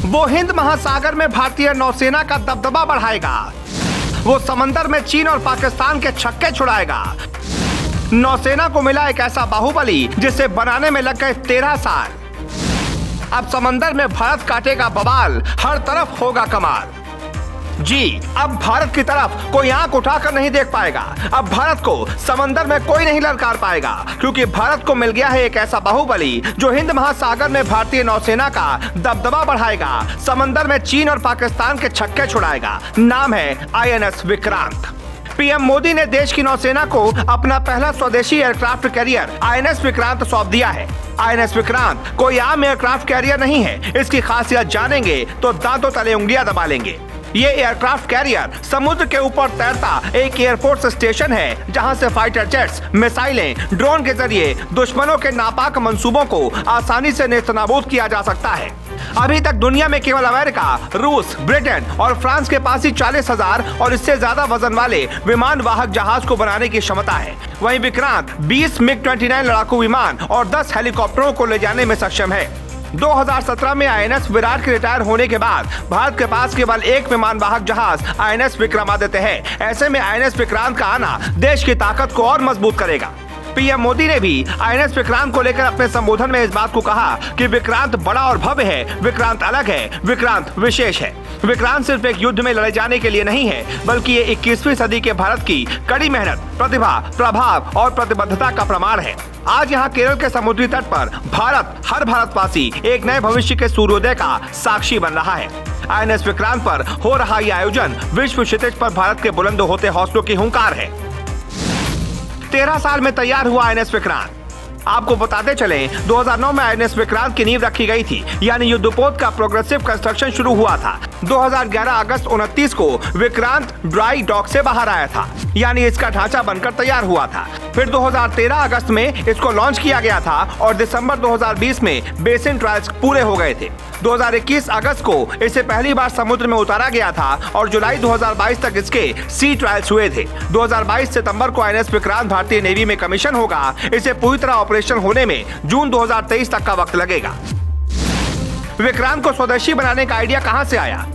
वो हिंद महासागर में भारतीय नौसेना का दबदबा बढ़ाएगा। वो समंदर में चीन और पाकिस्तान के छक्के छुड़ाएगा। नौसेना को मिला एक ऐसा बाहुबली जिसे बनाने में लग गए 13 साल। अब समंदर में भारत काटेगा बवाल, हर तरफ होगा कमाल। जी, अब भारत की तरफ कोई आंख उठाकर नहीं देख पाएगा। अब भारत को समंदर में कोई नहीं ललकार पाएगा, क्योंकि भारत को मिल गया है एक ऐसा बाहुबली जो हिंद महासागर में भारतीय नौसेना का दबदबा बढ़ाएगा, समंदर में चीन और पाकिस्तान के छक्के छुड़ाएगा। नाम है INS विक्रांत। पीएम मोदी ने देश की नौसेना को अपना पहला स्वदेशी एयरक्राफ्ट कैरियर INS विक्रांत सौंप दिया है। INS विक्रांत कोई आम एयरक्राफ्ट कैरियर नहीं है। इसकी खासियत जानेंगे तो दांतों तले उंगलियां दबा लेंगे। ये एयरक्राफ्ट कैरियर समुद्र के ऊपर तैरता एक एयरफोर्स स्टेशन है, जहां से फाइटर जेट्स, मिसाइलें, ड्रोन के जरिए दुश्मनों के नापाक मंसूबों को आसानी से नेस्तनाबूद किया जा सकता है। अभी तक दुनिया में केवल अमेरिका, रूस, ब्रिटेन और फ्रांस के पास ही 40,000 और इससे ज्यादा वजन वाले विमान वाहक जहाज को बनाने की क्षमता है। वहीं विक्रांत 20 MiG-29 लड़ाकू विमान और 10 हेलीकॉप्टरों को ले जाने में सक्षम है। 2017 में INS विराट के रिटायर होने के बाद भारत के पास केवल एक विमान वाहक जहाज INS विक्रमादित्य है। ऐसे में INS विक्रांत का आना देश की ताकत को और मजबूत करेगा। पीएम मोदी ने भी INS विक्रांत को लेकर अपने संबोधन में इस बात को कहा कि विक्रांत बड़ा और भव्य है, विक्रांत अलग है, विक्रांत विशेष है। विक्रांत सिर्फ एक युद्ध में लड़े जाने के लिए नहीं है, बल्कि ये 21वीं सदी के भारत की कड़ी मेहनत, प्रतिभा, प्रभाव और प्रतिबद्धता का प्रमाण है। आज यहाँ केरल के समुद्री तट पर भारत, हर भारतवासी एक नए भविष्य के सूर्योदय का साक्षी बन रहा है। INS विक्रांत पर हो रहा ये आयोजन विश्व क्षितिज पर भारत के बुलंद होते हौसलों की हुंकार है। 13 साल में तैयार हुआ INS विक्रांत। आपको बताते चलें, 2009 में INS विक्रांत की नींव रखी गई थी, यानी युद्धपोत का प्रोग्रेसिव कंस्ट्रक्शन शुरू हुआ था। 2011 अगस्त 29 को विक्रांत ड्राई डॉक से बाहर आया था, यानी इसका ढांचा बनकर तैयार हुआ था। फिर 2013 अगस्त में इसको लॉन्च किया गया था और दिसंबर 2020 में बेसिन ट्रायल्स पूरे हो गए थे। 2021 अगस्त को इसे पहली बार समुद्र में उतारा गया था और जुलाई 2022 तक इसके सी ट्रायल्स हुए थे। 2022 सितंबर को INS विक्रांत भारतीय नेवी में कमीशन होगा। इसे पूरी तरह ऑपरेशन होने में जून 2023 तक का वक्त लगेगा। विक्रांत को स्वदेशी बनाने का आइडिया कहां से आया?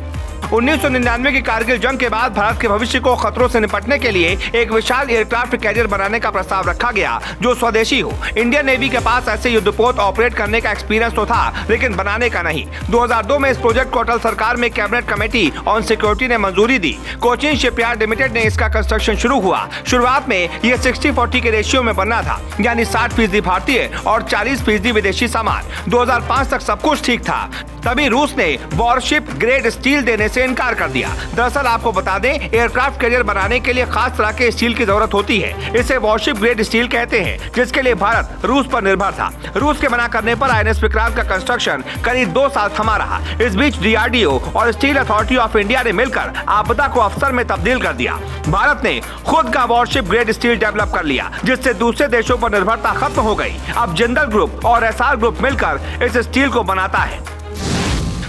1999 की कारगिल जंग के बाद भारत के भविष्य को खतरों से निपटने के लिए एक विशाल एयरक्राफ्ट कैरियर बनाने का प्रस्ताव रखा गया जो स्वदेशी हो। इंडियन नेवी के पास ऐसे युद्धपोत ऑपरेट करने का एक्सपीरियंस तो था, लेकिन बनाने का नहीं। 2002 में इस प्रोजेक्ट को अटल सरकार में कैबिनेट कमेटी ऑन सिक्योरिटी ने मंजूरी दी। कोचिन शिपयार्ड लिमिटेड ने इसका कंस्ट्रक्शन शुरू हुआ। शुरुआत में यह 60-40 के रेशियो में बनना था, यानी 60% भारतीय और 40% विदेशी सामान। 2005 तक सब कुछ ठीक था, तभी रूस ने वॉरशिप ग्रेड स्टील देने से इनकार कर दिया। दरअसल आपको बता दें, एयरक्राफ्ट कैरियर बनाने के लिए खास तरह के स्टील की जरूरत होती है। इसे वॉरशिप ग्रेड स्टील कहते हैं, जिसके लिए भारत रूस पर निर्भर था। रूस के मना करने पर INS विक्रांत का कंस्ट्रक्शन करीब 2 साल थमा रहा। इस बीच DRDO और स्टील अथॉरिटी ऑफ इंडिया ने मिलकर आपदा को अवसर में तब्दील कर दिया। भारत ने खुद का वॉरशिप ग्रेड स्टील डेवलप कर लिया, जिससे दूसरे देशों पर निर्भरता खत्म हो गई। अब जिंदल ग्रुप और SR ग्रुप मिलकर इस स्टील को बनाता है।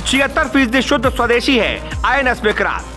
76% शुद्ध स्वदेशी है INS विक्रांत।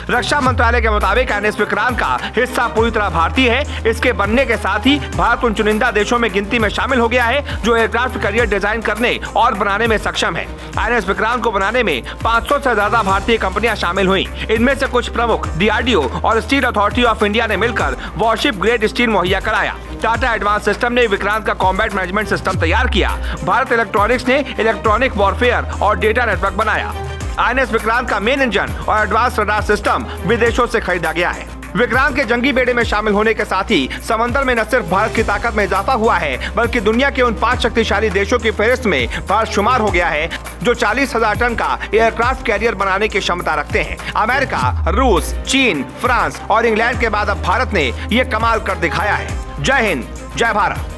रक्षा मंत्रालय के मुताबिक INS विक्रांत का हिस्सा पूरी तरह भारतीय है। इसके बनने के साथ ही भारत उन चुनिंदा देशों में गिनती में शामिल हो गया है जो एयरक्राफ्ट कैरियर डिजाइन करने और बनाने में सक्षम है। INS विक्रांत को बनाने में 500 से ज्यादा भारतीय कंपनियां शामिल हुई। इनमें से कुछ प्रमुख DRDO और स्टील अथॉरिटी ऑफ इंडिया ने मिलकर वॉरशिप ग्रेड स्टील मुहैया कराया। टाटा एडवांस सिस्टम ने विक्रांत का कॉम्बैट मैनेजमेंट सिस्टम तैयार किया। भारत इलेक्ट्रॉनिक्स ने इलेक्ट्रॉनिक वॉरफेयर और डेटा नेटवर्क बनाया। INS विक्रांत का मेन इंजन और एडवांस रडार सिस्टम विदेशों से खरीदा गया है। विक्रांत के जंगी बेड़े में शामिल होने के साथ ही समंदर में न सिर्फ भारत की ताकत में इजाफा हुआ है, बल्कि दुनिया के उन 5 शक्तिशाली देशों की फहरिस्त में भारत शुमार हो गया है जो 40,000 टन का एयरक्राफ्ट कैरियर बनाने की क्षमता रखते हैं। अमेरिका, रूस, चीन, फ्रांस और इंग्लैंड के बाद अब भारत ने ये कमाल कर दिखाया है। जय हिंद, जय भारत।